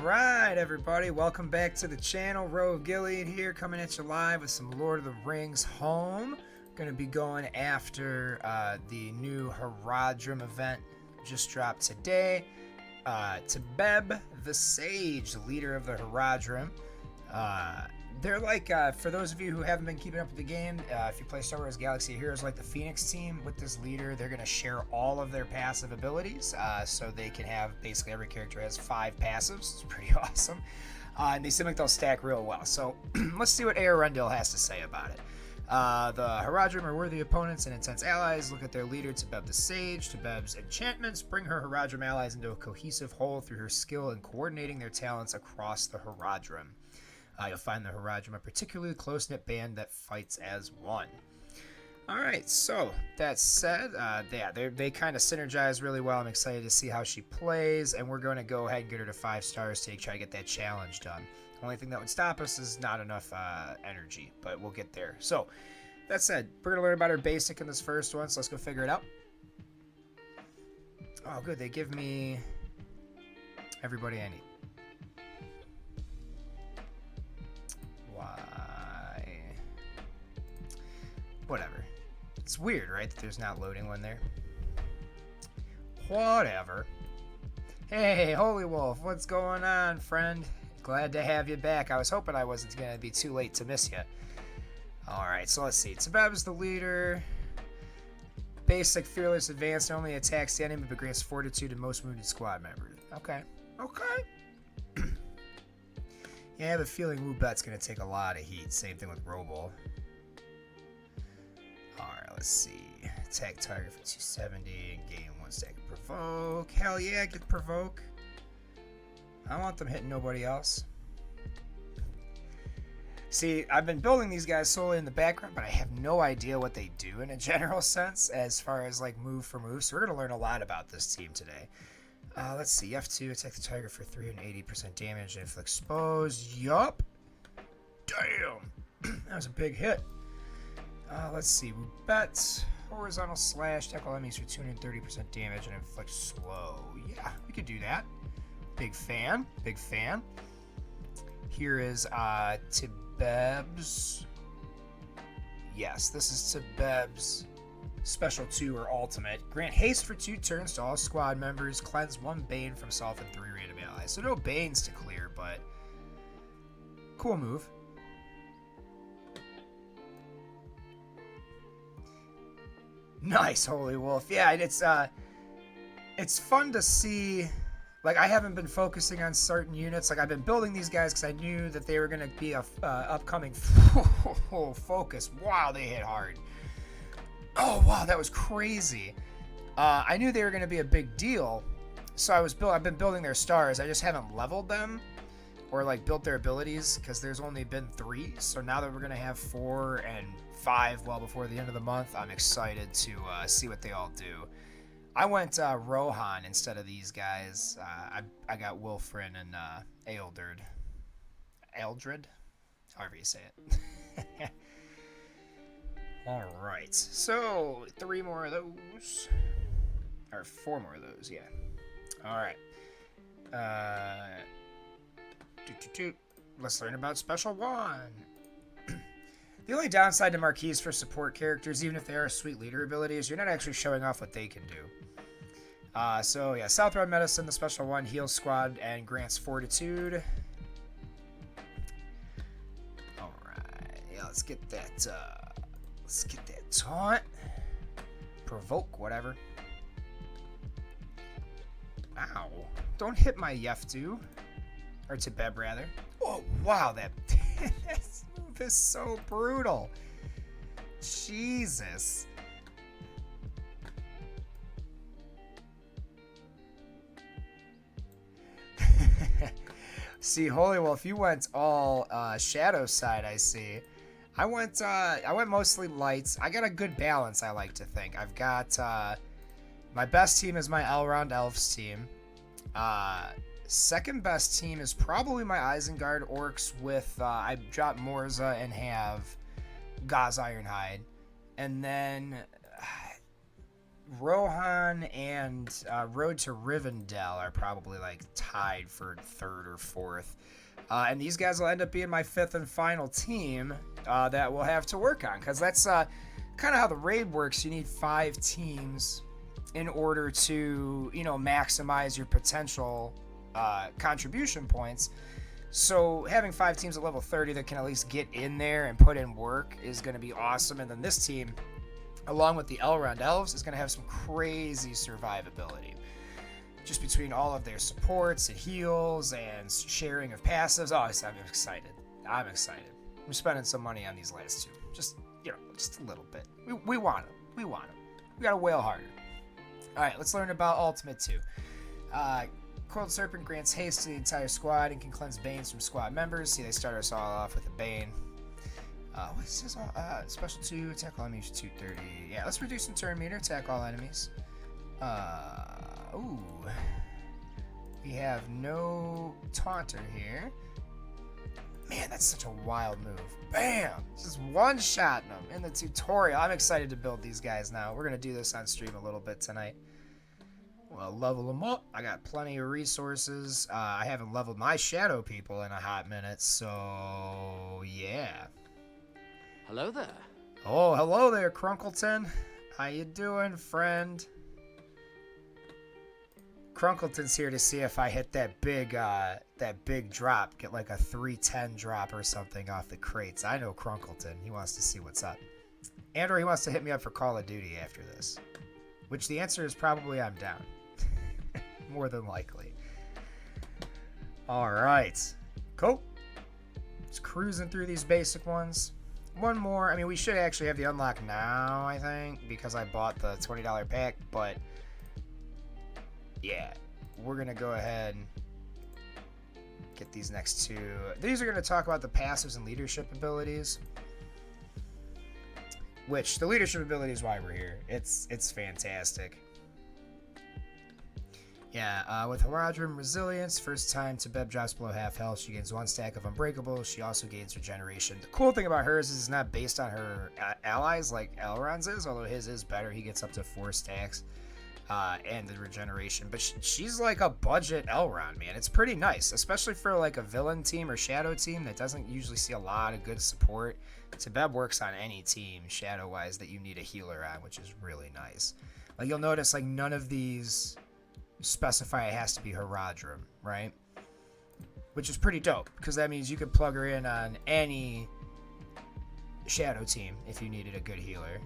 Alright everybody, welcome back to the channel. Rogue Gilead here, coming at you live with some Lord of the Rings HoME. Going to be going after the new Haradrim event just dropped today. Tibeb the Sage, the leader of the Haradrim. They're like, for those of you who haven't been keeping up with the game, if you play Star Wars Galaxy of Heroes, like the Phoenix team with this leader, they're going to share all of their passive abilities, so they can have, basically every character has 5 passives. It's pretty awesome. And they seem like they'll stack real well. So let's see what Arundel has to say about it. The Haradrim are worthy opponents and intense allies. Look at their leader, Tibeb the Sage. Tibeb's enchantments bring her Haradrim allies into a cohesive whole through her skill in coordinating their talents across the Haradrim. You'll find the Haradrim a particularly close-knit band that fights as one. Alright, so that said, they kind of synergize really well. I'm excited to see how she plays, and we're going to go ahead and get her to 5 stars to try to get that challenge done. The only thing that would stop us is not enough energy, but we'll get there. So, that said, we're going to learn about her basic in this first one, so let's go figure it out. Oh, good, they give me everybody I need. Why? Whatever. It's weird, right, that there's not loading one there. Whatever. Hey, Holy Wolf, what's going on, friend? Glad to have you back. I was hoping I wasn't going to be too late to miss you. Alright, so let's see. Tibeb's the leader. Basic, fearless, advanced, only attacks the enemy but grants fortitude to most wounded squad members. Okay. Okay. Yeah, I have a feeling Woobet's going to take a lot of heat. Same thing with Robo. Alright, let's see. Attack target for 270 and gain 1 stack of provoke. Hell yeah, get provoke. I want them hitting nobody else. See, I've been building these guys solely in the background, but I have no idea what they do in a general sense as far as like move for move. So we're going to learn a lot about this team today. Let's see. F2, attack the target for 380% damage and inflict expose. Yup. Damn. That was a big hit. Let's see. Woobet. Horizontal slash. Tackle enemies for 230% damage and inflict slow. Yeah, we could do that. Big fan. Big fan. Here is Tibeb's. Yes, this is Tibeb's Special 2 or Ultimate. Grant haste for 2 turns to all squad members. Cleanse 1 Bane from self and 3 random allies. So no Banes to clear, but cool move. Nice, Holy Wolf. Yeah, it's fun to see. Like, I haven't been focusing on certain units. Like, I've been building these guys because I knew that they were going to be a upcoming focus. Wow, they hit hard. Oh, wow, that was crazy. I knew they were going to be a big deal, so I've been building their stars. I just haven't leveled them or, like, built their abilities because there's only been 3. So now that we're going to have 4 and 5 well before the end of the month, I'm excited to see what they all do. I went Rohan instead of these guys. I got Wilfrin and Eldred. Eldred? However you say it. Alright, so 3 more of those. Or 4 more of those, yeah. Alright. Let's learn about Special 1. The only downside to Marquees for support characters, even if they are sweet leader abilities, you're not actually showing off what they can do. So yeah, Southbound Medicine, the Special 1, heals squad and grants fortitude. Alright, yeah, let's get that taunt. Provoke, whatever. Ow. Don't hit my Yeftu. Or Tibeb, rather. Oh, wow, that this move is so brutal. Jesus. See, Holy Wolf, you went all shadow side, I see. I went mostly lights. I got a good balance, I like to think. I've got my best team is my Elrond Elves team. Second best team is probably my Isengard Orcs with I dropped Morza and have Gaz Ironhide. And then Rohan and Road to Rivendell are probably like tied for third or fourth. And these guys will end up being my fifth and final team that we'll have to work on, because that's kind of how the raid works. You need 5 teams in order to, maximize your potential contribution points. So having 5 teams at level 30 that can at least get in there and put in work is going to be awesome. And then this team, along with the Elrond Elves, is going to have some crazy survivability. Just between all of their supports and heals and sharing of passives. Oh, I'm excited. I'm excited. I'm spending some money on these last 2. Just a little bit. We want them. We got to wail harder. All right, let's learn about Ultimate 2. Coiled Serpent grants haste to the entire squad and can cleanse Banes from squad members. See, they start us all off with a Bane. What's this? Special 2, attack all enemies 230. Yeah, let's reduce some turn meter, attack all enemies. Ooh. We have no taunter here. Man, that's such a wild move. Bam! Just one-shotting them in the tutorial. I'm excited to build these guys now. We're going to do this on stream a little bit tonight. Well, level them up. I got plenty of resources. I haven't leveled my shadow people in a hot minute, so yeah. Hello there. Oh, hello there, Crunkleton. How you doing, friend? Crunkleton's here to see if I hit that big drop, get like a 310 drop or something off the crates. I know Crunkleton. He wants to see what's up. And/or he wants to hit me up for Call of Duty after this. Which the answer is probably I'm down. More than likely. Alright. Cool. Just cruising through these basic ones. One more. I mean, we should actually have the unlock now, I think, because I bought the $20 pack, but yeah, we're going to go ahead and get these next 2. These are going to talk about the passives and leadership abilities, which the leadership ability is why we're here. It's fantastic. Yeah, with Haradrim Resilience, first time Tibeb drops below half health, she gains 1 stack of Unbreakable. She also gains Regeneration. The cool thing about hers is it's not based on her allies like Elrond's is, although his is better. He gets up to 4 stacks and the Regeneration. But she's like a budget Elrond, man. It's pretty nice, especially for like a villain team or shadow team that doesn't usually see a lot of good support. Tibeb works on any team, shadow-wise, that you need a healer on, which is really nice. Like, you'll notice, like, none of these specify it has to be Haradrim, right? Which is pretty dope, because that means you could plug her in on any shadow team if you needed a good healer.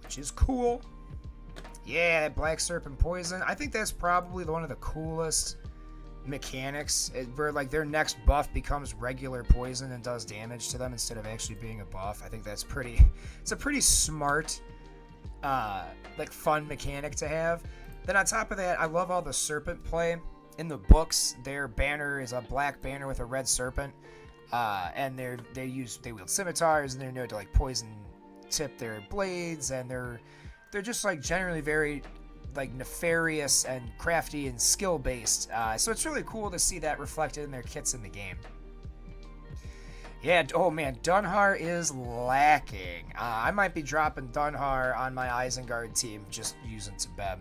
Which is cool. Yeah, Black Serpent Poison. I think that's probably one of the coolest mechanics, where like their next buff becomes regular poison and does damage to them instead of actually being a buff. I think that's it's a pretty smart like fun mechanic to have. Then on top of that, I love all the serpent play in the books. Their banner is a black banner with a red serpent, and they wield scimitars, and they're known to like poison tip their blades, and they're just like generally very like nefarious and crafty and skill based. So it's really cool to see that reflected in their kits in the game. Yeah, oh man, Dunhar is lacking. I might be dropping Dunhar on my Isengard team just using Tibeb.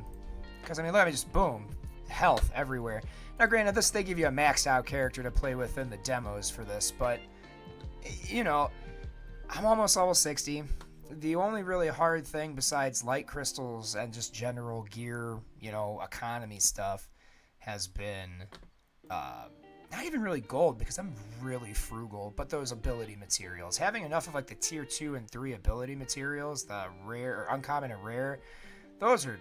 Because, I mean, let me just, boom, health everywhere. Now, granted, they give you a maxed out character to play with in the demos for this, but, you know, I'm almost level 60. The only really hard thing besides light crystals and just general gear, economy stuff has been, not even really gold, because I'm really frugal, but those ability materials. Having enough of like the tier 2 and 3 ability materials, the rare or uncommon and rare, those are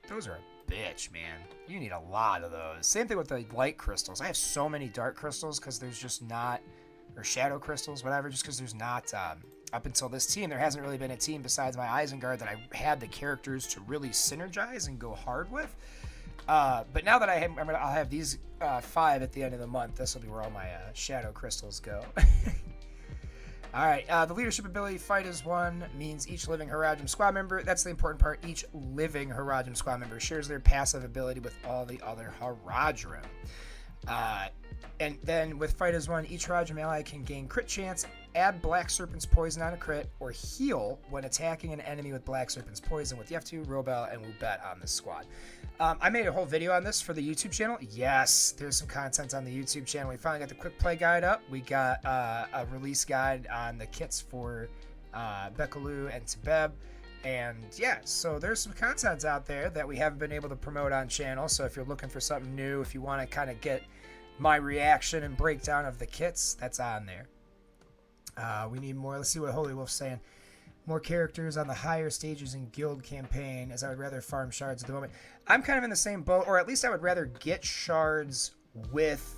a bitch, man. You need a lot of those. Same thing with the light crystals. I have so many dark crystals because there's just not, or shadow crystals, whatever, just because there's not, up until this team, there hasn't really been a team besides my Isengard that I had the characters to really synergize and go hard with. But now that I'll have these 5 at the end of the month. This will be where all my shadow crystals go. All right, the leadership ability, Fight as One, means each living Haradrim squad member, that's the important part, each living Haradrim squad member shares their passive ability with all the other Haradrim. And then with Fight as One, each Haradrim ally can gain crit chance, add Black Serpent's Poison on a crit, or heal when attacking an enemy with Black Serpent's Poison with Yeftu, Robel, and Wubet on this squad. I made a whole video on this for the YouTube channel. Yes, there's some content on the YouTube channel. We finally got the quick play guide up. We got a release guide on the kits for Bekaloo and Tibeb. And yeah, so there's some content out there that we haven't been able to promote on channel. So if you're looking for something new, if you want to kind of get my reaction and breakdown of the kits, that's on there. We need more. Let's see what Holy Wolf's saying. More characters on the higher stages in guild campaign, as I would rather farm shards at the moment. I'm kind of in the same boat, or at least I would rather get shards with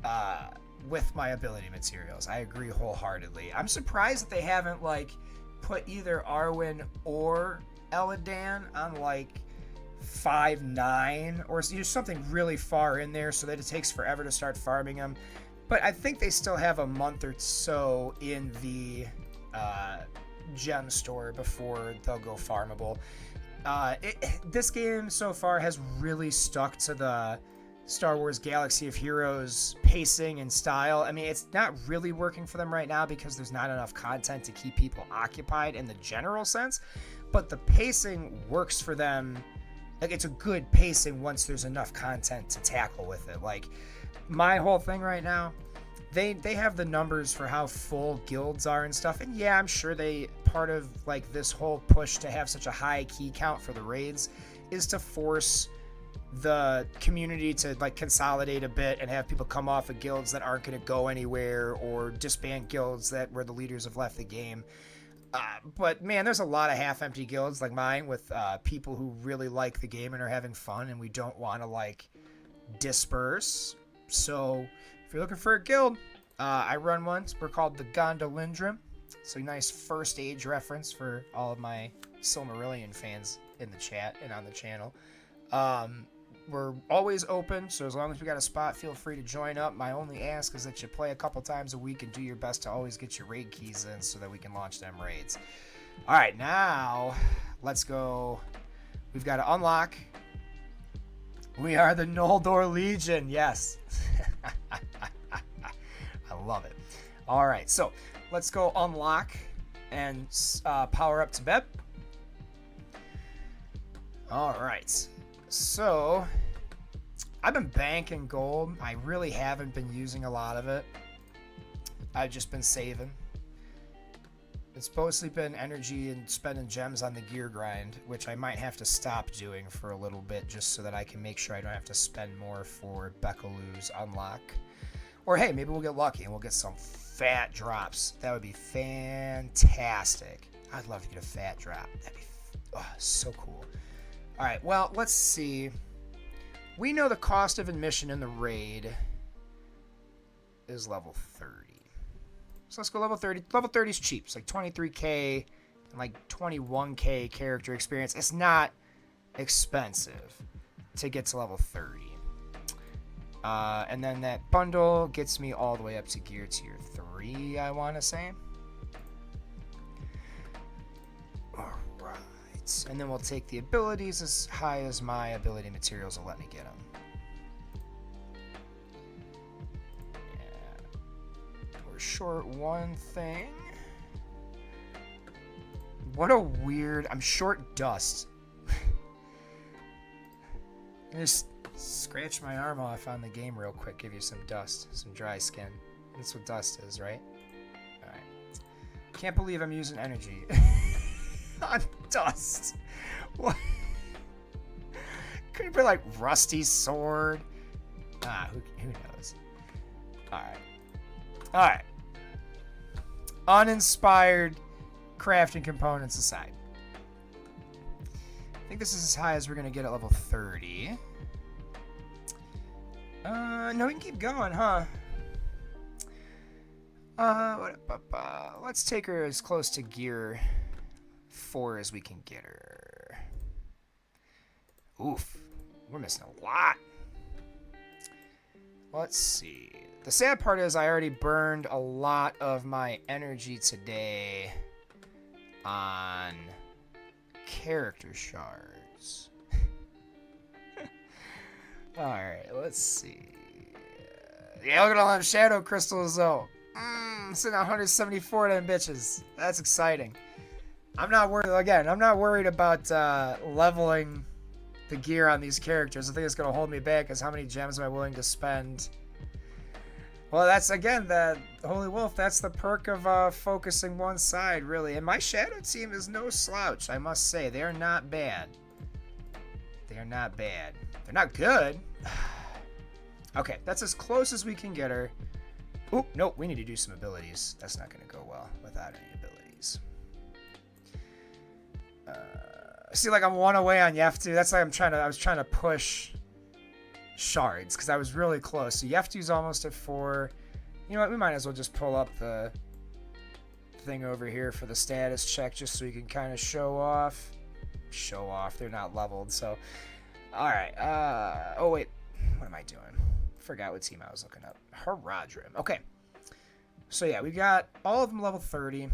my ability materials. I agree wholeheartedly. I'm surprised that they haven't like put either Arwen or Eladan on like 5-9 or just something really far in there so that it takes forever to start farming them. But I think they still have a month or so in the gem store before they'll go farmable. This game so far has really stuck to the Star Wars Galaxy of Heroes pacing and style. I mean, it's not really working for them right now because there's not enough content to keep people occupied in the general sense, but the pacing works for them. Like, it's a good pacing once there's enough content to tackle with it. Like, my whole thing right now, they have the numbers for how full guilds are and stuff, and yeah, I'm sure part of like this whole push to have such a high key count for the raids is to force the community to like consolidate a bit and have people come off of guilds that aren't going to go anywhere, or disband guilds where the leaders have left the game. But man, there's a lot of half-empty guilds like mine with people who really like the game and are having fun, and we don't want to like disperse. So if you're looking for a guild, I run one. We're called the Gondolindrum. It's a nice first age reference for all of my Silmarillion fans in the chat and on the channel. We're always open, so as long as we got a spot, feel free to join up. My only ask is that you play a couple times a week and do your best to always get your raid keys in so that we can launch them raids. All right, now let's go. We've got to unlock. We are the Noldor Legion. Yes. I love it. All right, so let's go unlock and power up Tibeb. All right. So, I've been banking gold. I really haven't been using a lot of it. I've just been saving. It's mostly been energy and spending gems on the gear grind, which I might have to stop doing for a little bit just so that I can make sure I don't have to spend more for Bekaloo's unlock. Or hey, maybe we'll get lucky and we'll get some fat drops. That would be fantastic. I'd love to get a fat drop. That'd be so cool. All right, well, let's see. We know the cost of admission in the raid is level 30. So let's go level 30. Level 30 is cheap. It's like 23k and like 21k character experience. It's not expensive to get to level 30. And then that bundle gets me all the way up to gear tier 3, I want to say. And then we'll take the abilities as high as my ability materials will let me get them. Yeah. We're short one thing. What a weird... I'm short dust. I just scratch my arm off on the game real quick, give you some dust, some dry skin. That's what dust is, right? Alright. Can't believe I'm using energy. On dust. What? Could it be like rusty sword? Who knows? Alright. Uninspired crafting components aside. I think this is as high as we're gonna get at level 30. No, we can keep going, huh? Let's take her as close to gear 4 as we can get her. Oof, we're missing a lot. Let's see. The sad part is I already burned a lot of my energy today on character shards. Alright, let's see. Yeah, look at all them shadow crystals, though. Sitting at 174 of them bitches. That's exciting. I'm not worried, again, I'm not worried about leveling the gear on these characters. The thing that's going to hold me back is how many gems am I willing to spend. Well, that's, again, the Holy Wolf, that's the perk of focusing one side, really. And my shadow team is no slouch, I must say. They are not bad. They are not bad. They're not good. Okay, that's as close as we can get her. Oh, nope, we need to do some abilities. That's not going to go well without any abilities. See, like, I'm one away on Yeftu. That's why I was trying to push shards, because I was really close. So Yeftu's almost at 4. You know what, we might as well just pull up the thing over here for the status check, just so we can kind of show off. They're not leveled, so. Alright, oh wait, what am I doing? Forgot what team I was looking up. Haradrim. Okay. So yeah, we got all of them level 30.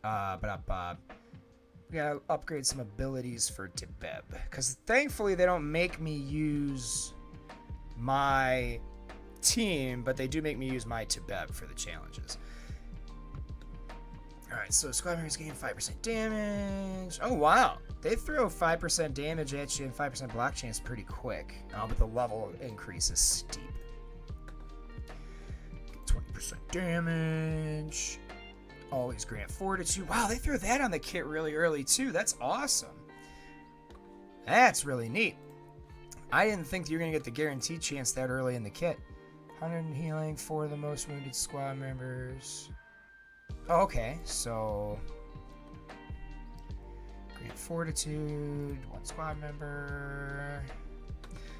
We gotta upgrade some abilities for Tibeb, because thankfully they don't make me use my team, but they do make me use my Tibeb for the challenges. Alright, so squad members gain 5% damage. Oh wow, they throw 5% damage at you and 5% block chance pretty quick. But the level increase is steep. 20% damage. Always grant fortitude. Wow, they threw that on the kit really early too. That's awesome. That's really neat. I didn't think you were going to get the guaranteed chance that early in the kit. 100 healing for the most wounded squad members. Oh, okay, so grant fortitude, 1 squad member.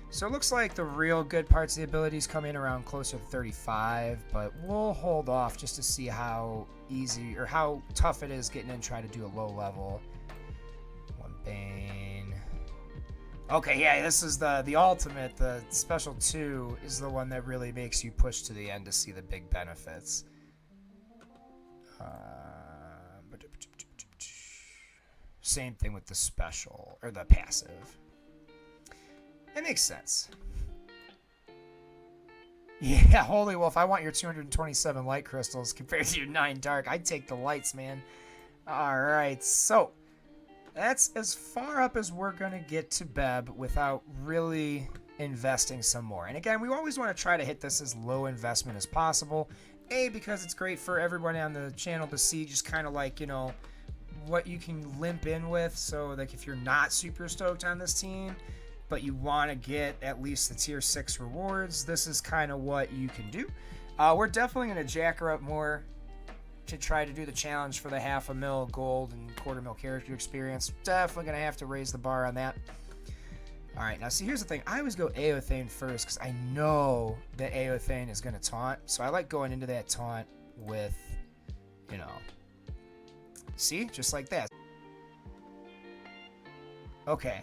So it looks like the real good parts of the abilities come in around closer to 35, but we'll hold off just to see how easy or how tough it is getting in and try to do a low level. 1 Bane. Okay, yeah, this is the ultimate. The special 2 is the one that really makes you push to the end to see the big benefits. Same thing with the special, or the passive. It makes sense. Yeah, Holy Wolf, I want your 227 light crystals compared to your 9 dark. I'd take the lights, man. Alright, so that's as far up as we're going to get to Beb without really investing some more. And again, we always want to try to hit this as low investment as possible. A, because it's great for everybody on the channel to see just kind of like, you know, what you can limp in with. So like if you're not super stoked on this team, but you want to get at least the tier 6 rewards, this is kind of what you can do. We're definitely going to jack her up more to try to do the challenge for the 500,000 gold and 250,000 character experience. Definitely going to have to raise the bar on that. Alright, now see, here's the thing. I always go Aothane first because I know that Aothane is going to taunt. So I like going into that taunt with, you know, see? Just like that. Okay.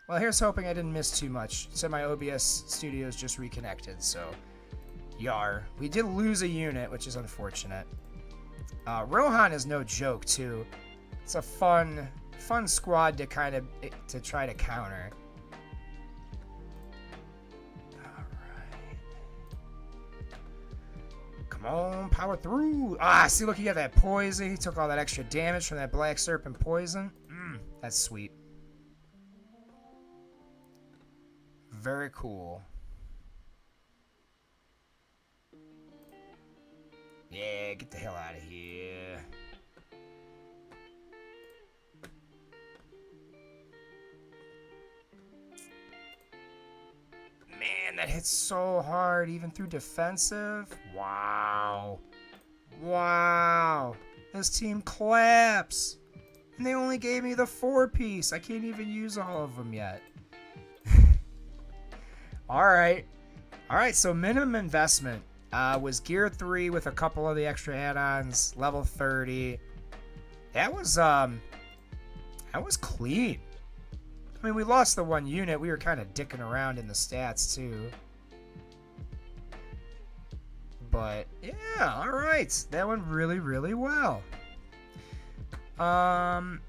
Well, here's hoping I didn't miss too much. So my OBS studio's just reconnected, so yar. We did lose a unit, which is unfortunate. Rohan is no joke, too. It's a fun squad to kind of to try to counter. Alright. Come on, power through. Ah, see, look, he got that poison. He took all that extra damage from that Black Serpent poison. That's sweet. Very cool. Yeah, get the hell out of here. Man, that hits so hard, even through defensive. Wow. Wow. This team claps. And they only gave me the 4-piece. I can't even use all of them yet. Alright. Alright, so minimum investment was gear 3 with a couple of the extra add-ons, level 30. That was clean. I mean, we lost the 1 unit. We were kind of dicking around in the stats too. But yeah, alright. That went really, really well. So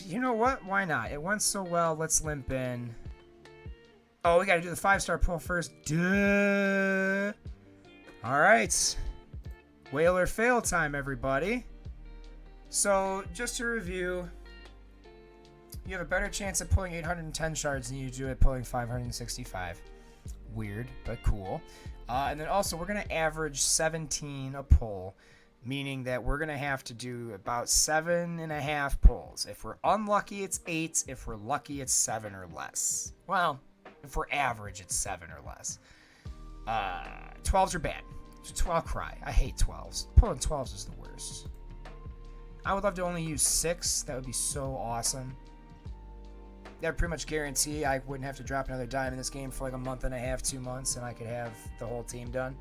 you know what? Why not? It went so well. Let's limp in. Oh, we got to do the 5-star pull first. Duh. All right. Whale or fail time, everybody. So, just to review, you have a better chance at pulling 810 shards than you do at pulling 565. Weird, but cool. And then also, we're going to average 17 a pull, meaning that we're going to have to do about 7.5 pulls. If we're unlucky, it's 8. If we're lucky, it's 7 or less. Well, if we're average, it's 7 or less. 12s are bad. I'll cry. I hate 12s. Pulling 12s is the worst. I would love to only use 6. That would be so awesome. That would pretty much guarantee I wouldn't have to drop another dime in this game for like a month and a half, 2 months, and I could have the whole team done.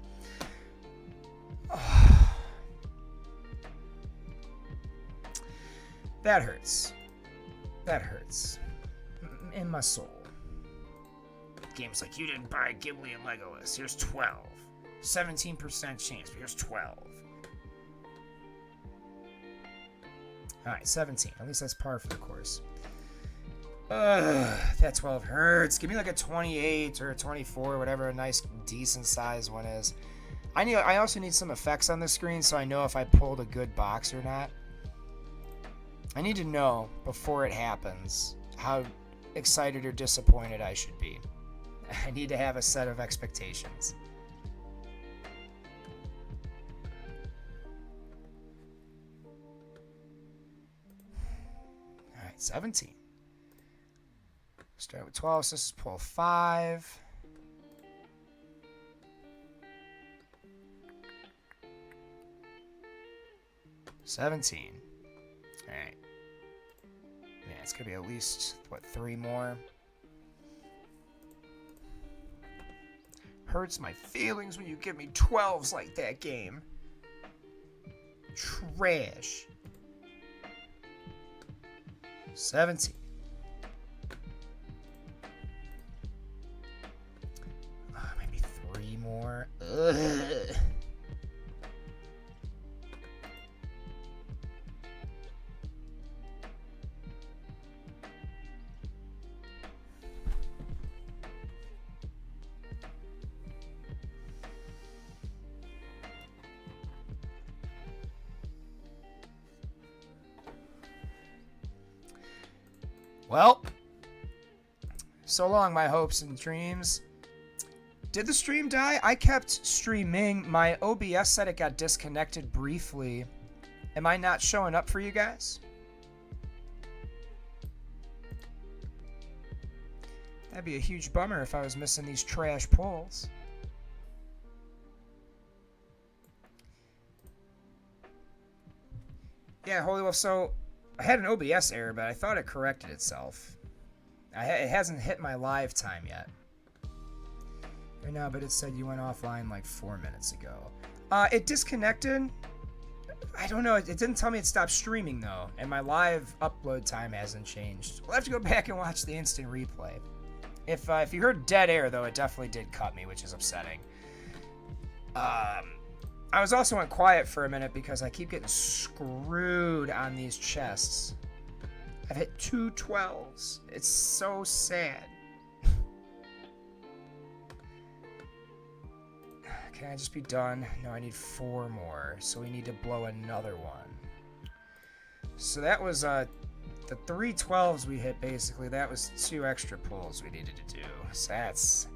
That hurts. That hurts. In my soul. Game's like, you didn't buy Ghibli and Legolas. Here's 12. 17% chance, but here's 12. Alright, 17. At least that's par for the course. That 12 hurts. Give me like a 28 or a 24, whatever a nice, decent size one is. I also need some effects on the screen so I know if I pulled a good box or not. I need to know before it happens how excited or disappointed I should be. I need to have a set of expectations. Alright, 17. Start with 12, so this is pull 5. $17. Alright. Yeah, it's gonna be at least, what, 3 more? Hurts my feelings when you give me 12s like that, game. Trash. 17. Maybe 3 more. Ugh. Well, so long, my hopes and dreams. Did the stream die? I kept streaming. My OBS said it got disconnected briefly. Am I not showing up for you guys? That'd be a huge bummer if I was missing these trash pulls. Yeah, Holy Wolf, so I had an OBS error, but I thought it corrected itself. It hasn't hit my live time yet. Right now, but it said you went offline like 4 minutes ago. It disconnected. I don't know. It didn't tell me it stopped streaming, though. And my live upload time hasn't changed. We'll have to go back and watch the instant replay. If you heard dead air, though, it definitely did cut me, which is upsetting. I was also on quiet for a minute because I keep getting screwed on these chests. I've hit 2 12s. It's so sad. Can I just be done? No, I need 4 more. So we need to blow another one. So that was the 3 12s we hit, basically. That was 2 extra pulls we needed to do. So that's...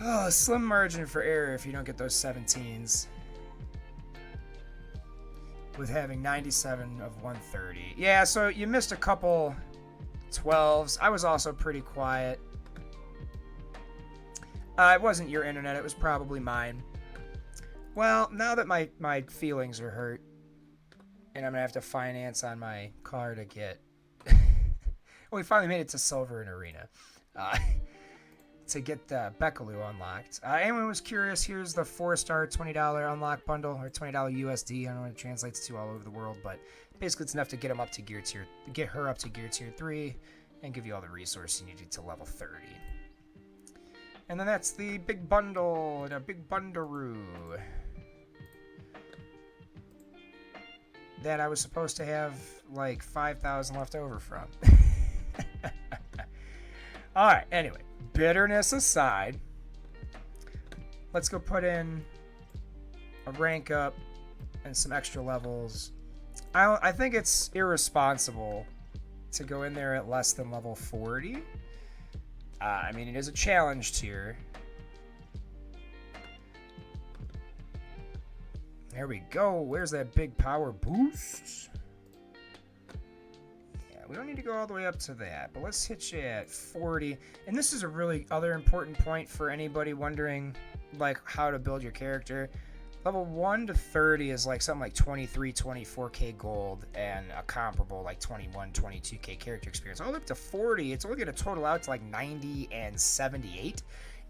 Oh, slim margin for error if you don't get those 17s. With having 97 of 130. Yeah, so you missed a couple 12s. I was also pretty quiet. It wasn't your internet, it was probably mine. Well, now that my feelings are hurt, and I'm going to have to finance on my car to get... Well, we finally made it to Silver in Arena. To get the Beckaloo unlocked. Anyone was curious, here's the 4-star $20 unlock bundle, or $20 USD. I don't know what it translates to all over the world, but basically it's enough to get him up to gear tier, get her up to gear tier 3, and give you all the resources you need to level 30. And then that's the big bundle, and a big bundaroo that I was supposed to have like 5,000 left over from. Alright, anyway, bitterness aside, let's go put in a rank up and some extra levels. I think it's irresponsible to go in there at less than level 40. I mean, it is a challenge tier. There we go. Where's that big power boost? Yeah, we don't need to go all the way up to that, but let's hit you at 40. And this is a really other important point for anybody wondering like how to build your character. Level 1 to 30 is like something like 23, 24k gold and a comparable like 21, 22k character experience. All the way up to 40, it's only going to total out to like 90 and 78.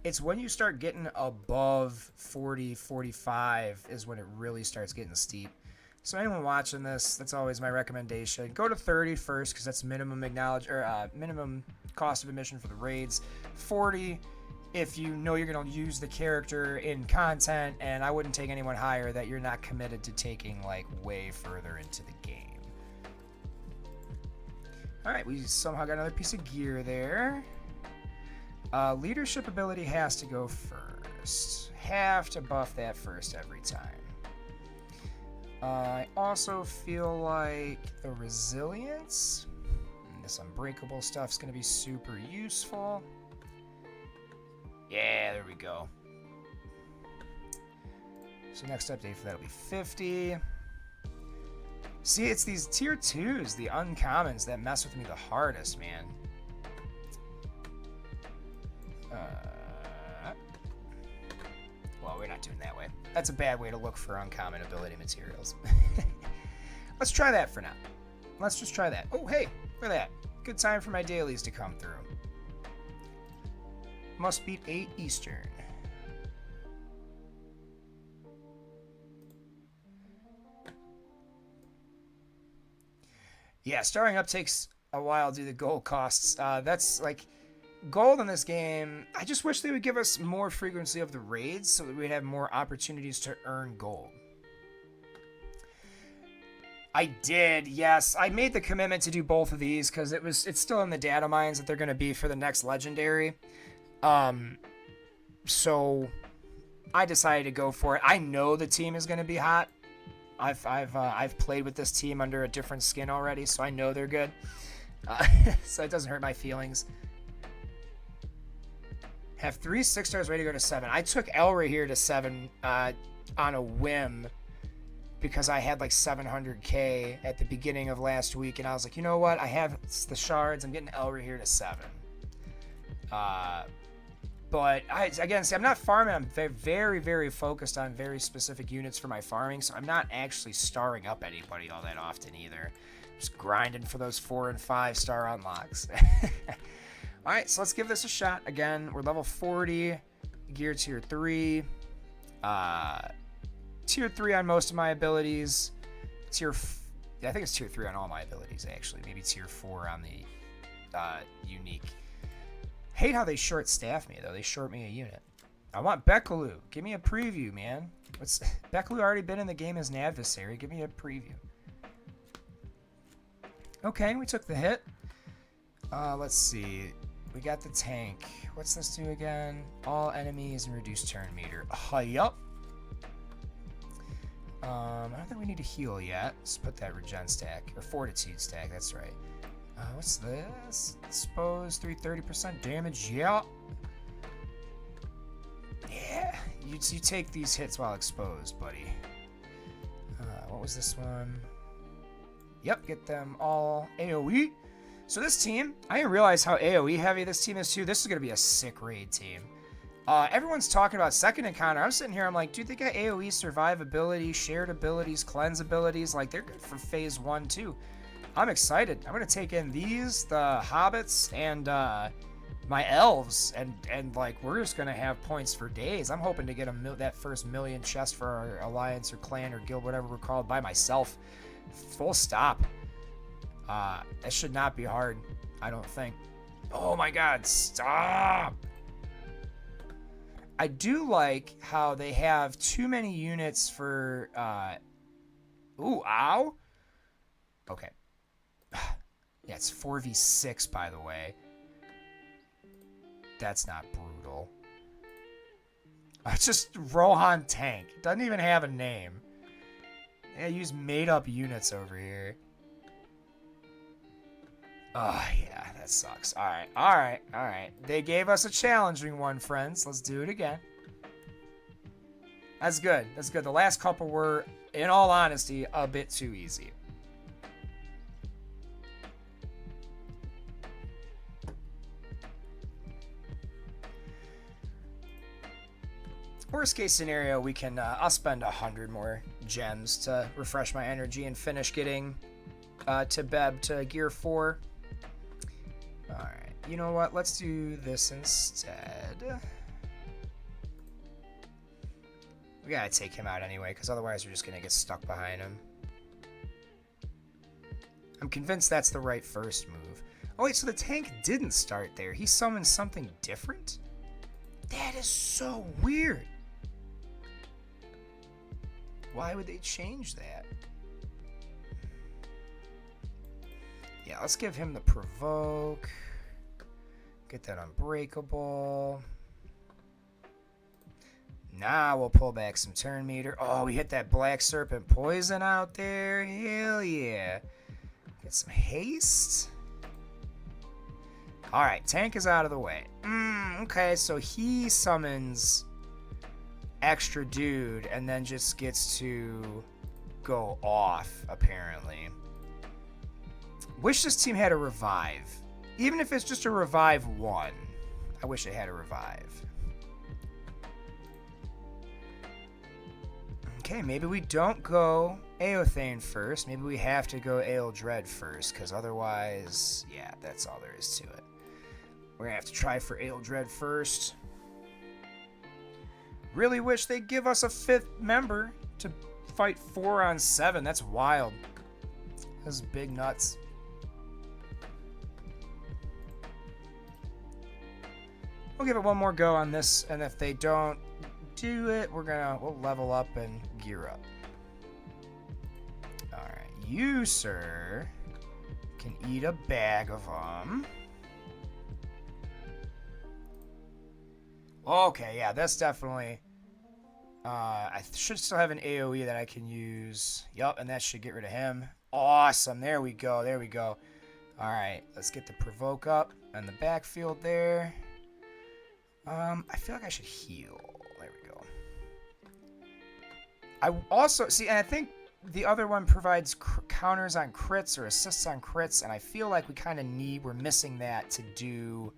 It's when you start getting above 40, 45 is when it really starts getting steep. So anyone watching this, that's always my recommendation. Go to 30 first because that's minimum minimum cost of admission for the raids. 40 if you know you're going to use the character in content, and I wouldn't take anyone higher that you're not committed to taking like way further into the game. All right, we somehow got another piece of gear there. Leadership ability has to go first. Have to buff that first every time. I also feel like the resilience, this unbreakable stuff is going to be super useful. Yeah, there we go. So next update for that will be 50. See, it's these tier 2s, the uncommons, that mess with me the hardest, man. Well, we're not doing that way. That's a bad way to look for uncommon ability materials. Let's try that for now. Let's just try that. Oh, hey, look at that. Good time for my dailies to come through. Must beat 8 Eastern. Yeah, starting up takes a while due to gold costs. That's like gold in this game. I just wish they would give us more frequency of the raids so that we'd have more opportunities to earn gold. I did, yes. I made the commitment to do both of these because it's still in the data mines that they're going to be for the next legendary. So I decided to go for it. I know the team is going to be hot. I've played with this team under a different skin already, so I know they're good. So it doesn't hurt my feelings. Have 3 6 stars ready to go to 7. I took Elra here to 7 on a whim because I had like 700k at the beginning of last week, and I was like, you know what? I have the shards. I'm getting Elra here to 7. But again, see, I'm not farming. I'm very, very focused on very specific units for my farming, so I'm not actually starring up anybody all that often either. Just grinding for those 4 and 5 star unlocks. All right, so let's give this a shot. Again, we're level 40, gear tier 3. Tier 3 on most of my abilities. I think it's tier 3 on all my abilities, actually. Maybe tier 4 on the unique. Hate how they short staff me, though. They short me a unit. I want Bekaloo. Give me a preview, man. Bekaloo already been in the game as an adversary. Give me a preview. Okay, we took the hit. Let's see. We got the tank. What's this do again? All enemies and reduce turn meter. Yup. I don't think we need to heal yet. Let's put that regen stack. Or fortitude stack, that's right. What's this? Expose 330% damage. Yeah. Yeah. You take these hits while exposed, buddy. What was this one? Yep, get them all AoE. So this team, I didn't realize how AoE heavy this team is too. This is going to be a sick raid team. Everyone's talking about second encounter. I'm sitting here, I'm like, dude, they got AoE survivability, shared abilities, cleanse abilities. Like, they're good for phase 1 too. I'm excited. I'm going to take in these, the hobbits, and my elves, and like, we're just going to have points for days. I'm hoping to get that first million chest for our alliance or clan or guild, whatever we're called, by myself. Full stop. That should not be hard, I don't think. Oh my god, stop! I do like how they have too many units for, ooh, ow? Okay. Yeah, it's 4v6, by the way. That's not brutal. It's just Rohan Tank. Doesn't even have a name. Yeah, use made-up units over here. Oh, yeah, that sucks. Alright, alright, alright. They gave us a challenging one, friends. Let's do it again. That's good. That's good. The last couple were, in all honesty, a bit too easy. Worst case scenario, we can, I'll spend 100 more gems to refresh my energy and finish getting Tibeb to gear 4. Alright, you know what? Let's do this instead. We gotta take him out anyway, because otherwise we're just gonna get stuck behind him. I'm convinced that's the right first move. Oh wait, so the tank didn't start there. He summoned something different? That is so weird. Why would they change that? Yeah, let's give him the provoke. Get that unbreakable. Now we'll pull back some turn meter. Oh, we hit that Black Serpent poison out there. Hell yeah. Get some haste. Alright, tank is out of the way. Okay, so he summons extra dude and then just gets to go off, apparently. Wish this team had a revive. Even if it's just a revive 1. I wish it had a revive. Okay, maybe we don't go Aothane first. Maybe we have to go Aeldred first, because otherwise, yeah, that's all there is to it. We're going to have to try for Aeldred first. Really wish they'd give us a 5th member to fight 4 on 7. That's wild. That's big nuts. We'll give it one more go on this, and if they don't do it, we'll level up and gear up. Alright, you, sir, can eat a bag of them. Okay, yeah, that's definitely... I should still have an AoE that I can use. Yup, and that should get rid of him. Awesome, there we go, there we go. Alright, let's get the provoke up and the backfield there. I feel like I should heal. There we go. I also... See, and I think the other one provides counters on crits or assists on crits, and I feel like we kind of we're missing that to do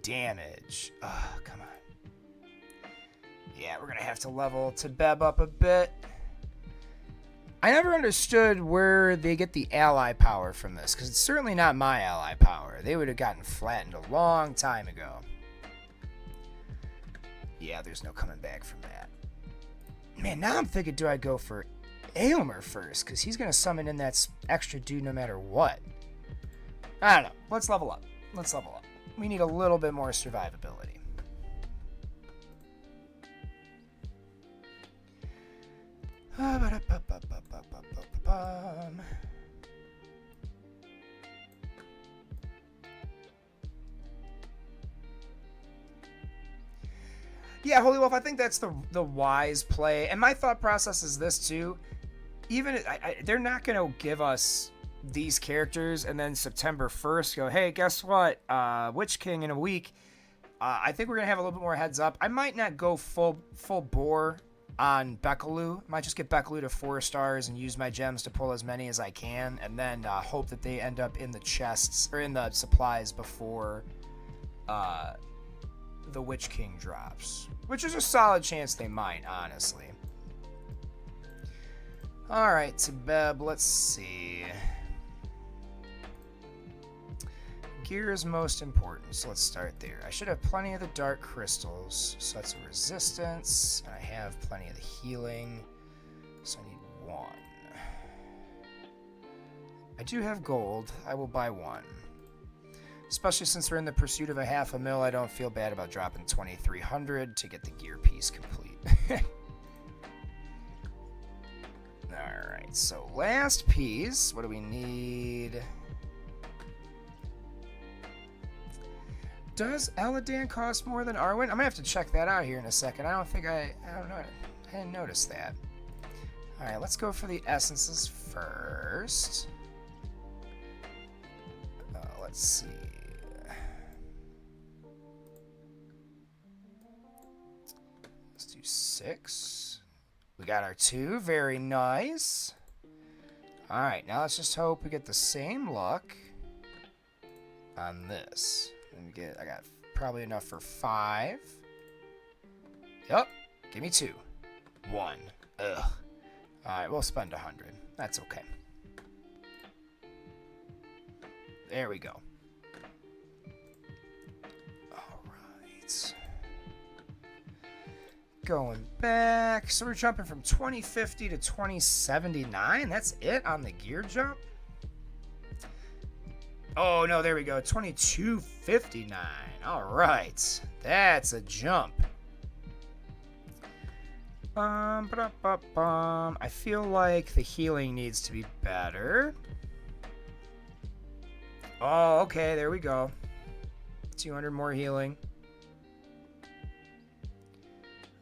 damage. Oh, come on. Yeah, we're going to have to level Tibeb up a bit. I never understood where they get the ally power from this, because it's certainly not my ally power. They would have gotten flattened a long time ago. Yeah, there's no coming back from that. Man, now I'm thinking, do I go for Aylmer first? Because he's going to summon in that extra dude no matter what. I don't know. Let's level up. Let's level up. We need a little bit more survivability. Yeah, Holy Wolf, I think that's the wise play. And my thought process is this, too. Even they're not going to give us these characters and then September 1st go, hey, guess what? Witch King in a week. I think we're going to have a little bit more heads up. I might not go full bore on Bekaloo. Might just get Bekaloo to 4 stars and use my gems to pull as many as I can. And then hope that they end up in the chests or in the supplies before the Witch King drops, which is a solid chance they might, honestly. Alright, Tibeb, let's see. Gear is most important, so let's start there. I should have plenty of the dark crystals, so that's a resistance, and I have plenty of the healing, so I need 1. I do have gold. I will buy 1. Especially since we're in the pursuit of a $500,000, I don't feel bad about dropping 2,300 to get the gear piece complete. Alright, so last piece. What do we need? Does Eladan cost more than Arwen? I'm gonna have to check that out here in a second. I don't know. I didn't notice that. All right, let's go for the essences first. Let's see. Let's do 6. We got our 2. Very nice. All right, now let's just hope we get the same luck on this. I got probably enough for 5. Yep. Give me 2. 1. Ugh. Alright, we'll spend 100. That's okay. There we go. Alright. Going back. So we're jumping from 2050 to 2079. That's it on the gear jump? Oh, no, there we go. 2259. All right. That's a jump. I feel like the healing needs to be better. Oh, okay. There we go. 200 more healing.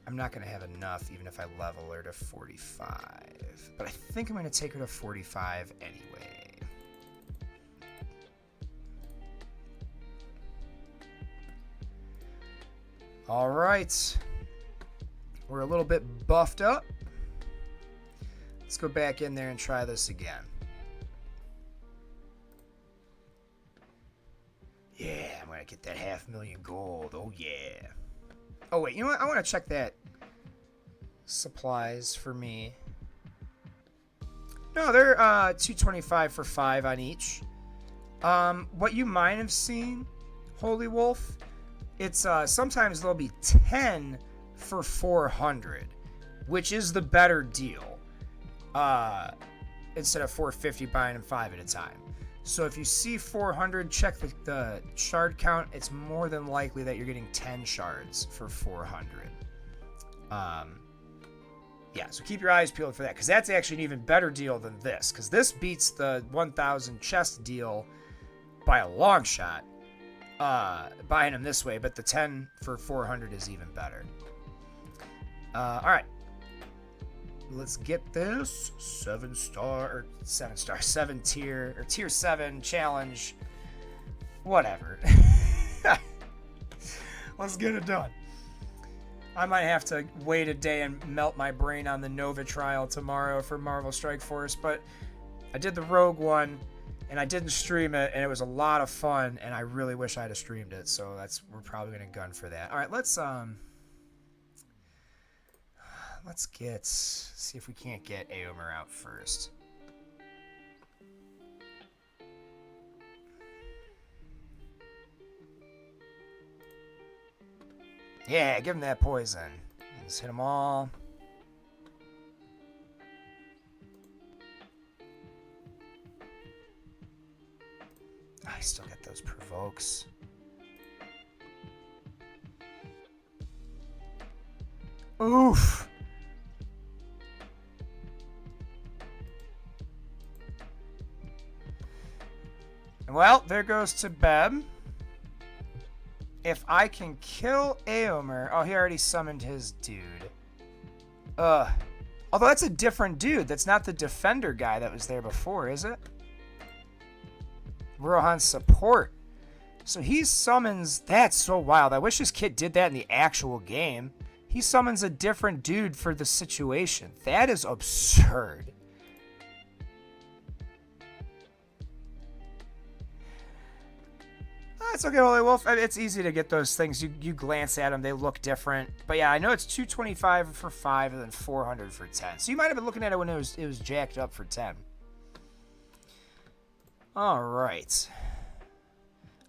I'm not going to have enough even if I level her to 45. But I think I'm going to take her to 45 anyway. All right, we're a little bit buffed up. Let's go back in there and try this again. Yeah, I'm gonna get that 500,000 gold. Oh yeah. Oh wait, you know what? I want to check that supplies for me. No, they're 225 for 5 on each. What you might have seen, Holy Wolf. It's sometimes there'll be 10 for 400, which is the better deal. Instead of 450 buying them 5 at a time. So if you see 400, check the shard count. It's more than likely that you're getting 10 shards for 400. Yeah, so keep your eyes peeled for that, because that's actually an even better deal than this, because this beats the 1,000 chest deal by a long shot. Buying them this way, but the 10 for 400 is even better. Alright. Let's get this 7 tier, or tier 7 challenge. Whatever. Let's get it done. I might have to wait a day and melt my brain on the Nova trial tomorrow for Marvel Strike Force, but I did the Rogue one. And I didn't stream it, and it was a lot of fun, and I really wish I had streamed it, so we're probably gonna gun for that. All right, let's see if we can't get Aomer out first. Yeah, give him that poison. Let's hit them all. I still get those provokes. Oof. Well, there goes Tibeb. If I can kill Aomer... Oh, he already summoned his dude. Although that's a different dude. That's not the defender guy that was there before, is it? Rohan's support. So he summons... That's so wild. I wish this kid did that in the actual game. He summons a different dude for the situation. That is absurd. It's okay, Holy Wolf. It's easy to get those things. You glance at them, they look different. But yeah, I know it's 225 for 5 and then 400 for 10. So you might have been looking at it when it was jacked up for 10. All right.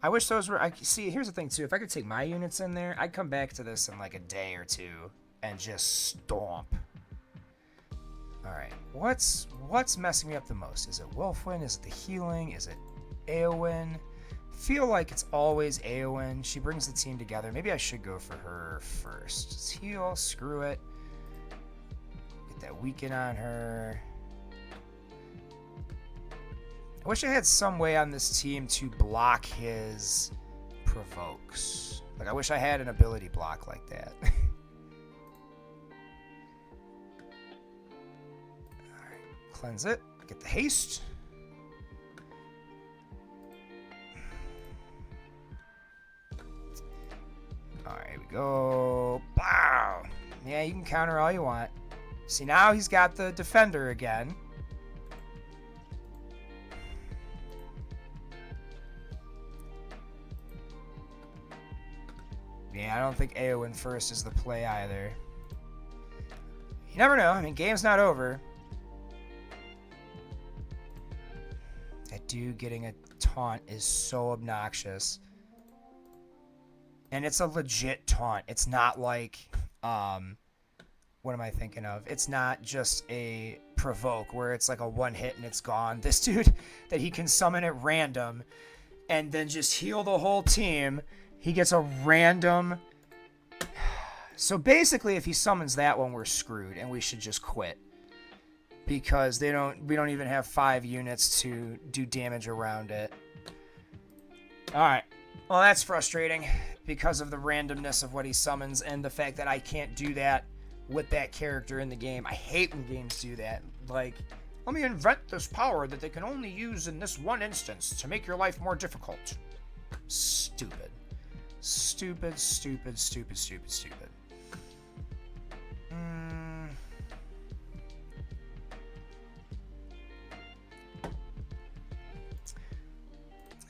I wish those were... See, here's the thing, too. If I could take my units in there, I'd come back to this in like a day or two and just stomp. All right. What's messing me up the most? Is it Wolfwin? Is it the healing? Is it Eowyn? Feel like it's always Eowyn. She brings the team together. Maybe I should go for her first. Just heal. Screw it. Get that weaken on her. I wish I had some way on this team to block his provokes. Like, I wish I had an ability block like that. Alright, cleanse it. Get the haste. Alright, here we go. Wow! Yeah, you can counter all you want. See, now he's got the defender again. Yeah, I don't think AO in first is the play either. You never know. I mean, game's not over. That dude getting a taunt is so obnoxious. And it's a legit taunt. It's not like, what am I thinking of? It's not just a provoke where it's like a one hit and it's gone. This dude that he can summon at random and then just heal the whole team. He gets a random. So basically, if he summons that one, we're screwed and we should just quit. Because we don't even have 5 units to do damage around it. Alright. Well, that's frustrating because of the randomness of what he summons and the fact that I can't do that with that character in the game. I hate when games do that. Like, let me invent this power that they can only use in this one instance to make your life more difficult. Stupid. Stupid, stupid, stupid, stupid, stupid.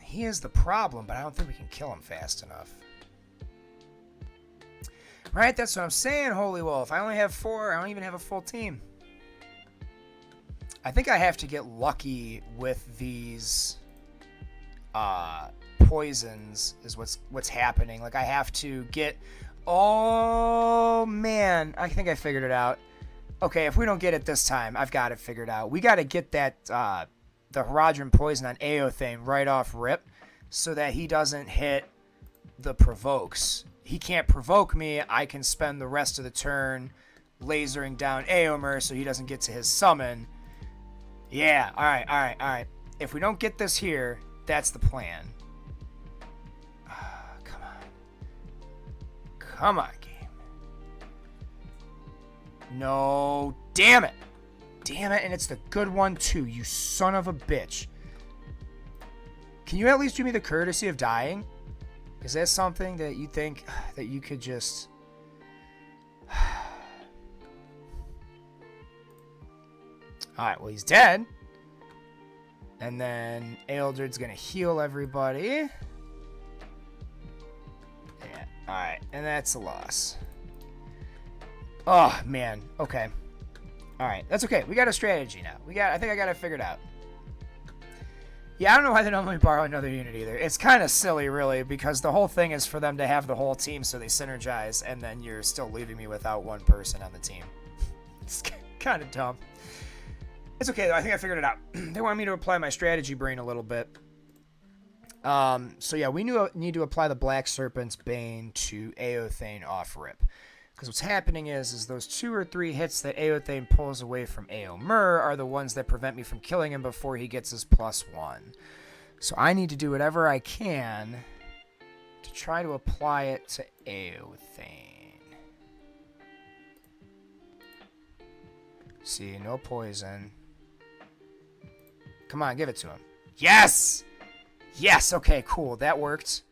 He is the problem, but I don't think we can kill him fast enough. Right, that's what I'm saying, Holy Wolf. I only have 4. I don't even have a full team. I think I have to get lucky with these poisons is what's happening. Like, I have to get... Oh, man. I think I figured it out. Okay, if we don't get it this time, I've got it figured out. We got to get that... the Haradrim poison on Aothane right off rip so that he doesn't hit the provokes. He can't provoke me. I can spend the rest of the turn lasering down Aomer so he doesn't get to his summon. Yeah, alright. If we don't get this here, that's the plan. Come on. Come on, game. No, damn it. Damn it, and it's the good one too, you son of a bitch. Can you at least do me the courtesy of dying? Is that something that you think that you could just... Alright, well, he's dead. And then Eldred's gonna heal everybody. Yeah, alright, and that's a loss. Oh, man, okay. Alright, that's okay. We got a strategy now. I think I got it figured out. Yeah, I don't know why they don't let me borrow another unit either. It's kind of silly, really, because the whole thing is for them to have the whole team so they synergize, and then you're still leaving me without one person on the team. It's kind of dumb. It's okay, though. I think I figured it out. They want me to apply my strategy brain a little bit. So yeah, we need to apply the Black Serpent's Bane to Aothane off rip. Because what's happening is those 2 or 3 hits that Aothane pulls away from Aomer are the ones that prevent me from killing him before he gets his +1. So I need to do whatever I can to try to apply it to Aothane. See, no poison. Come on, give it to him. Yes! Yes! Okay, cool. That worked.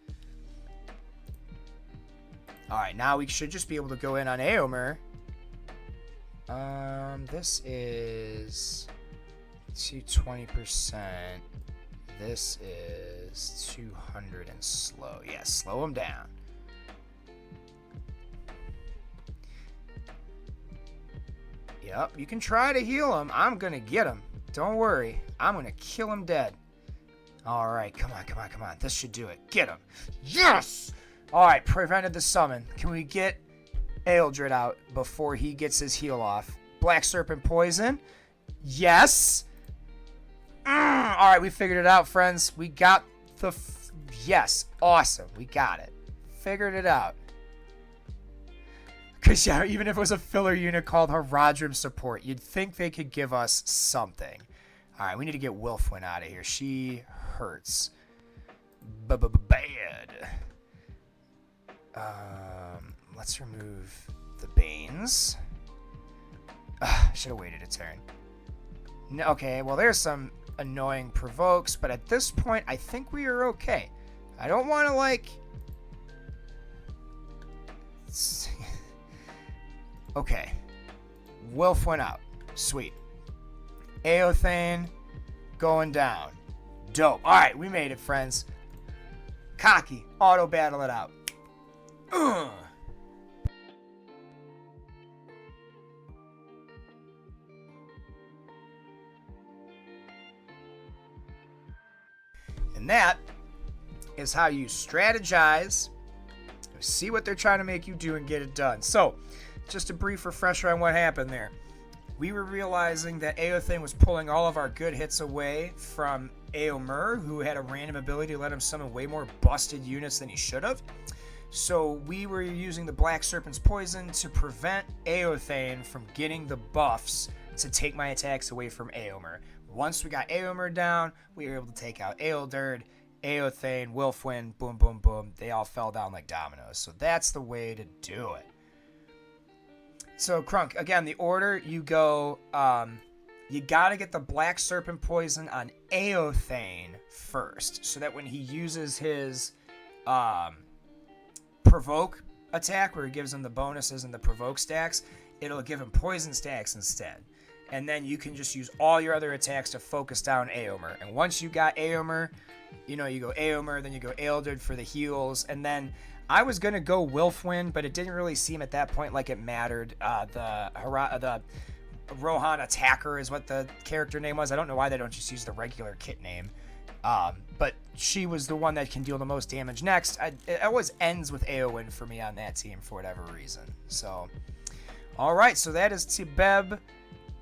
Alright, now we should just be able to go in on Aomer. This is 220%. This is 200 and slow. Yeah, slow him down. Yep, you can try to heal him. I'm gonna get him. Don't worry. I'm gonna kill him dead. Alright, come on. This should do it. Get him. Yes! Alright, prevented the summon. Can we get Eldred out before he gets his heal off? Black Serpent Poison? Yes! Alright, we figured it out, friends. We got the... yes, awesome. We got it. Figured it out. Because, yeah, even if it was a filler unit called Haradrim Support, you'd think they could give us something. Alright, we need to get Wilfwyn out of here. She hurts. Bad. Let's remove the Banes. Should have waited a turn. No, okay, well, there's some annoying provokes, but at this point, I think we are okay. I don't want to, like... Okay. Wilf went out. Sweet. Aothane going down. Dope. Alright, we made it, friends. Cocky. Auto battle it out. Ugh. And that is how you strategize, see what they're trying to make you do, and get it done. So, just a brief refresher on what happened there. We were realizing that Aothane was pulling all of our good hits away from Eomer, who had a random ability to let him summon way more busted units than he should have. So we were using the Black Serpent's Poison to prevent Aothane from getting the buffs to take my attacks away from Eomer. Once we got Eomer down, we were able to take out Ealdred, Aothane, Wilfwyn, boom, boom, boom. They all fell down like dominoes. So that's the way to do it. So, Crunk, again, the order you go, you gotta get the Black Serpent Poison on Aothane first, so that when he uses his Provoke attack, where he gives him the bonuses and the Provoke stacks, it'll give him Poison stacks instead. And then you can just use all your other attacks to focus down Eomer. And once you got Eomer, you go Eomer, then you go Ealdred for the heals, and then I was going to go Wilfwyn, but it didn't really seem at that point like it mattered. The Rohan Attacker is what the character name was. I don't know why they don't just use the regular kit name. But she was the one that can deal the most damage next. It always ends with Eowyn for me on that team for whatever reason. So, alright, so that is Tibeb,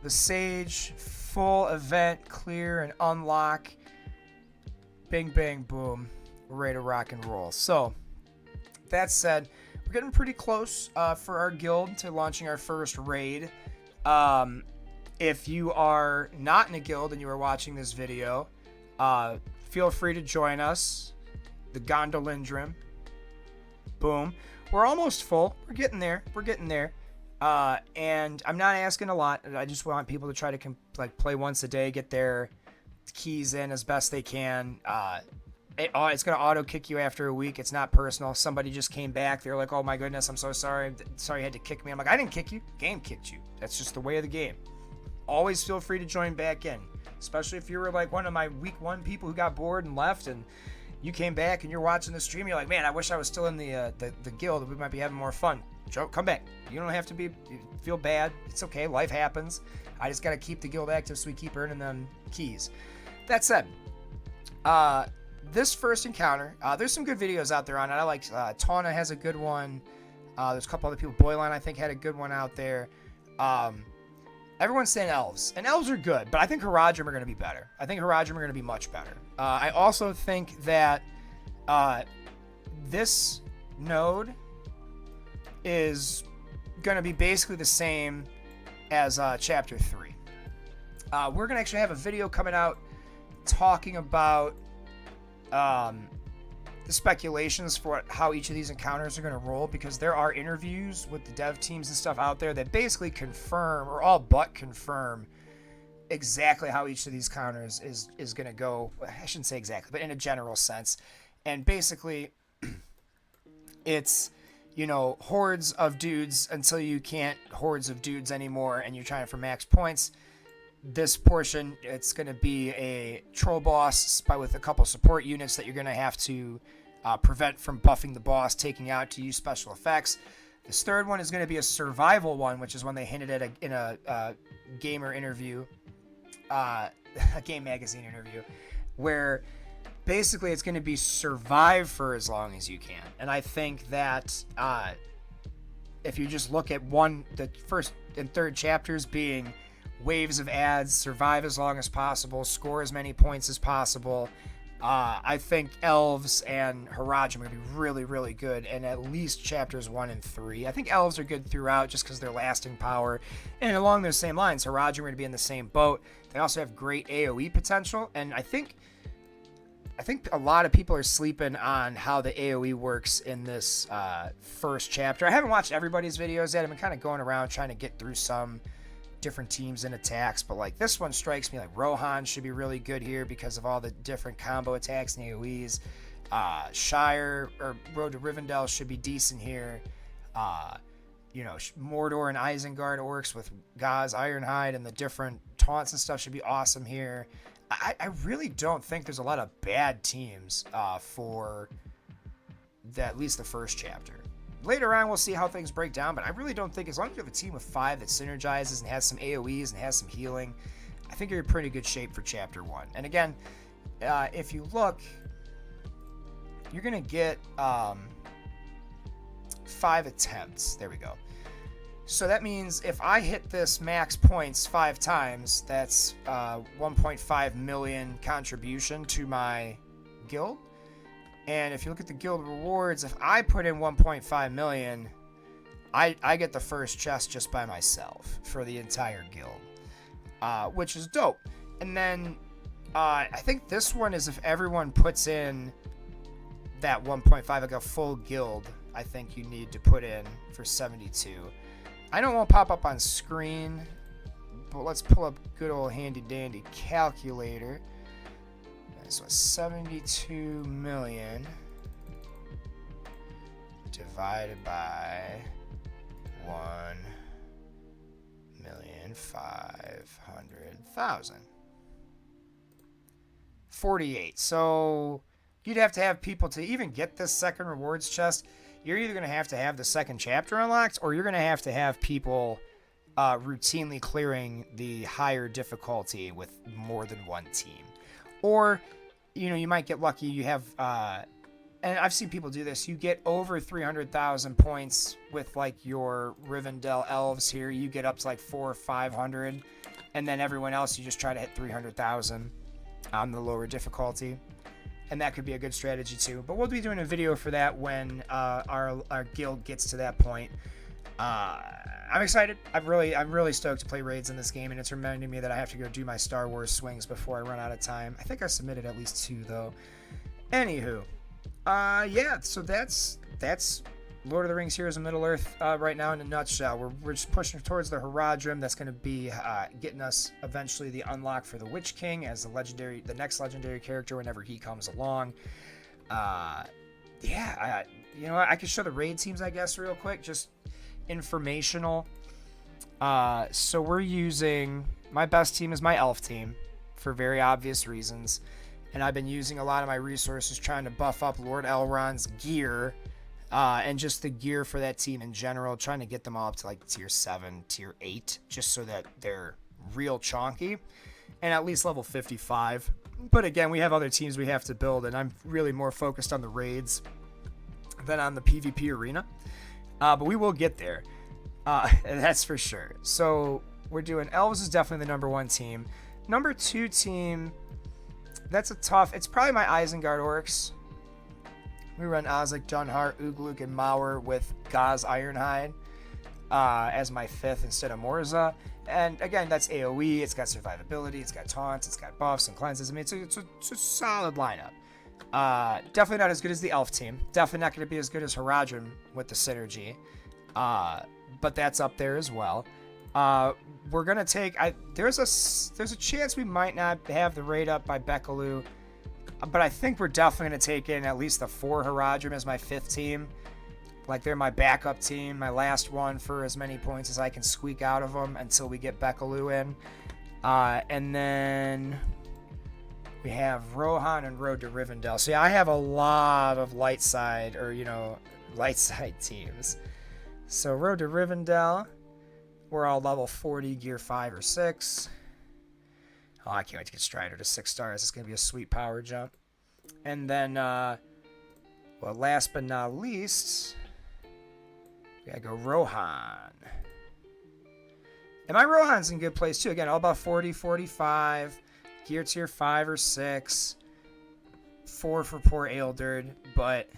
the Sage, full event, clear and unlock. Bing, bang, boom. We're ready to rock and roll. So, that said, we're getting pretty close for our guild to launching our first raid. If you are not in a guild and you are watching this video, feel free to join us. The Gondolindrim. Boom. We're almost full. We're getting there. We're getting there. And I'm not asking a lot. I just want people to try to play once a day, get their keys in as best they can. It's going to auto kick you after a week. It's not personal. Somebody just came back. They're like, oh my goodness, I'm so sorry. Sorry you had to kick me. I'm like, I didn't kick you. Game kicked you. That's just the way of the game. Always feel free to join back in. Especially if you were like one of my week one people who got bored and left, and you came back and you're watching the stream. You're like, man, I wish I was still in the guild. We might be having more fun. Joe, come back. You don't have to feel bad. It's okay. Life happens. I just got to keep the guild active so we keep earning them keys. That said, this first encounter, there's some good videos out there on it. I like Tawna has a good one. There's a couple other people. Boyline, I think, had a good one out there. Everyone's saying elves, and elves are good, but I think Haradrim are going to be better. I think Haradrim are going to be much better. I also think that this node is going to be basically the same as Chapter 3. We're going to actually have a video coming out talking about the speculations for how each of these encounters are going to roll, because there are interviews with the dev teams and stuff out there that basically confirm, or all but confirm, exactly how each of these counters is going to go. I shouldn't say exactly, but in a general sense. And basically, it's, hordes of dudes until you can't hordes of dudes anymore and you're trying for max points. This portion, it's going to be a troll boss with a couple support units that you're going to have to prevent from buffing the boss, taking out to use special effects. This third one is going to be a survival one, which is one they hinted at in a gamer interview, a game magazine interview, where basically it's going to be survive for as long as you can. And I think that if you just look at the first and third chapters being waves of ads, survive as long as possible, score as many points as possible, I think elves and Haradrim are going to be really, really good in at least chapters 1 and 3. I think elves are good throughout just because they're lasting power. And along those same lines, Haradrim are going to be in the same boat. They also have great AoE potential. And I think I think a lot of people are sleeping on how the AoE works in this first chapter. I haven't watched everybody's videos yet. I've been kind of going around trying to get through some different teams and attacks, but like this one strikes me like Rohan should be really good here because of all the different combo attacks and AoEs. Shire or Road to Rivendell should be decent here. Mordor and Isengard orcs with Gaz, Ironhide, and the different taunts and stuff should be awesome here. I really don't think there's a lot of bad teams for at least the first chapter. Later on, we'll see how things break down, but I really don't think, as long as you have a team of 5 that synergizes and has some AoEs and has some healing, I think you're in pretty good shape for Chapter 1. And again, if you look, you're going to get 5 attempts. There we go. So that means if I hit this max points 5 times, that's 1.5 million contribution to my guild. And if you look at the guild rewards, if I put in 1.5 million, I get the first chest just by myself for the entire guild, which is dope. And then I think this one is if everyone puts in that 1.5, like a full guild, I think you need to put in for 72. I know it won't pop up on screen, but let's pull up good old handy dandy calculator. So 72 million divided by 1,500,000. 48. So you'd have to have people to even get this second rewards chest. You're either going to have the second chapter unlocked, or you're going to have people routinely clearing the higher difficulty with more than one team. Or, you might get lucky. You have, and I've seen people do this. You get over 300,000 points with like your Rivendell elves here. You get up to like 400 or 500, and then everyone else you just try to hit 300,000 on the lower difficulty, and that could be a good strategy too. But we'll be doing a video for that when our guild gets to that point. I'm excited. I'm really stoked to play raids in this game, and it's reminding me that I have to go do my Star Wars swings before I run out of time. I think I submitted at least 2 though. Anywho, yeah. So that's Lord of the Rings: Heroes of Middle-earth right now in a nutshell. We're just pushing towards the Haradrim. That's going to be getting us eventually the unlock for the Witch King as the next legendary character whenever he comes along. Yeah. I could show the raid teams, I guess, real quick. Just informational. So we're using, my best team is my elf team for very obvious reasons, and I've been using a lot of my resources trying to buff up Lord Elrond's gear and just the gear for that team in general, trying to get them all up to like tier 7, tier 8, just so that they're real chonky and at least level 55. But again, we have other teams we have to build, and I'm really more focused on the raids than on the PvP arena. But we will get there. That's for sure. So we're doing elves is definitely the number 1 team. Number 2 team, that's it's probably my Isengard orcs. We run Ozek, Dunhart, Ugluk, and Mauer with Gaz Ironhide as my 5th instead of Morza. And again, that's AoE, it's got survivability, it's got taunts, it's got buffs and cleanses. I mean, it's a solid lineup. Definitely not as good as the elf team. Definitely not going to be as good as Haradrim with the synergy. But that's up there as well. We're going to take... There's a chance we might not have the raid up by Bekaloo. But I think we're definitely going to take in at least the 4 Haradrim as my 5th team. Like, they're my backup team, my last one for as many points as I can squeak out of them until we get Bekaloo in. And then we have Rohan and Road to Rivendell. So yeah, I have a lot of light side teams. So Road to Rivendell, we're all level 40, gear 5 or 6. Oh, I can't wait to get Strider to 6 stars. It's going to be a sweet power jump. And then, last but not least, we gotta go Rohan. And my Rohan's in good place too. Again, all about 40, 45, gear tier 5 or 6, 4 for poor Ealdred, but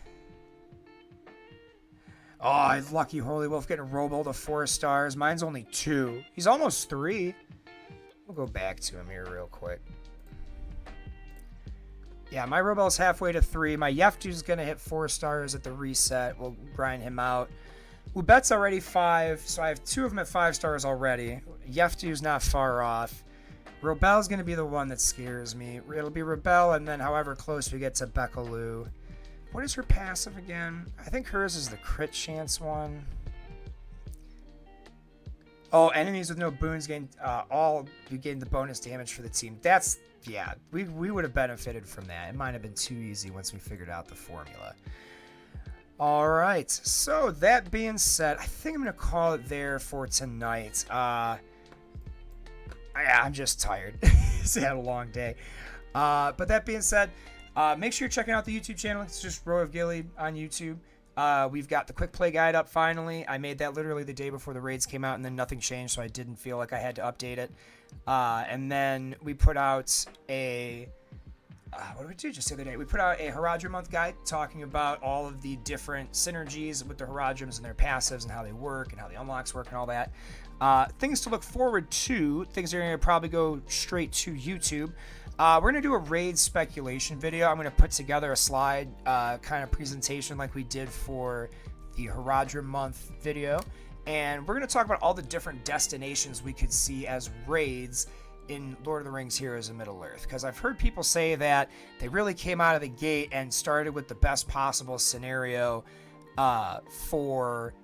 lucky Holy Wolf getting Robo to 4 stars. Mine's only 2. He's almost 3. We'll go back to him here real quick. Yeah, my Robel's halfway to 3. My Yeftu's going to hit 4 stars at the reset. We'll grind him out. Ubet's already 5, so I have 2 of them at 5 stars already. Yeftu's not far off. Robel's going to be the one that scares me. It'll be Rebel, and then however close we get to Bekaloo. What is her passive again? I think hers is the crit chance one. Oh, enemies with no boons gain you gain the bonus damage for the team. That's, yeah, we would have benefited from that. It might have been too easy once we figured out the formula. All right, so that being said, I think I'm going to call it there for tonight. I'm just tired. It's had a long day. But that being said, make sure you're checking out the YouTube channel. It's just Row of Gilly on YouTube. We've got the quick play guide up finally. I made that literally the day before the raids came out, and then nothing changed, so I didn't feel like I had to update it. And then we put out a... what did we do just the other day? We put out a Haradrim month guide talking about all of the different synergies with the Haradrims and their passives and how they work and how the unlocks work and all that. Things to look forward to. Things are going to probably go straight to YouTube. We're going to do a raid speculation video. I'm going to put together a slide kind of presentation like we did for the Haradrim month video. And we're going to talk about all the different destinations we could see as raids in Lord of the Rings Heroes of Middle-earth, because I've heard people say that they really came out of the gate and started with the best possible scenario for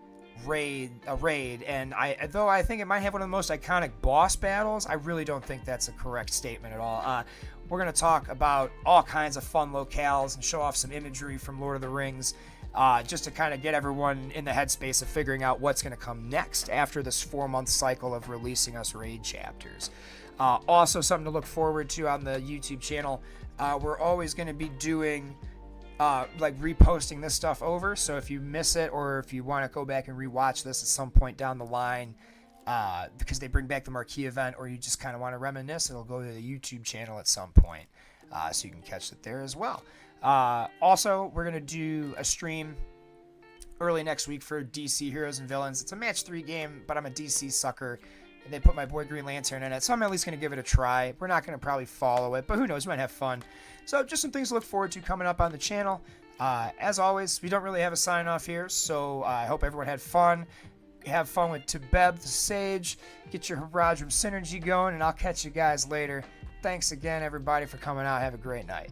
a raid, and though I think it might have one of the most iconic boss battles, I really don't think that's a correct statement at all. We're going to talk about all kinds of fun locales and show off some imagery from Lord of the Rings, just to kind of get everyone in the headspace of figuring out what's going to come next after this 4-month cycle of releasing us raid chapters. Also, something to look forward to on the YouTube channel. We're always going to be doing like reposting this stuff over. So if you miss it, or if you want to go back and rewatch this at some point down the line, because they bring back the Marquee event, or you just kind of want to reminisce, it'll go to the YouTube channel at some point, so you can catch it there as well. Also, we're going to do a stream early next week for DC Heroes and Villains. It's a match 3 game, but I'm a DC sucker. And they put my boy Green Lantern in it, so I'm at least going to give it a try. We're not going to probably follow it, but who knows, we might have fun. So just some things to look forward to coming up on the channel. As always, we don't really have a sign-off here, so I hope everyone had fun. Have fun with Tibeb the Sage. Get your Haradrim synergy going, and I'll catch you guys later. Thanks again, everybody, for coming out. Have a great night.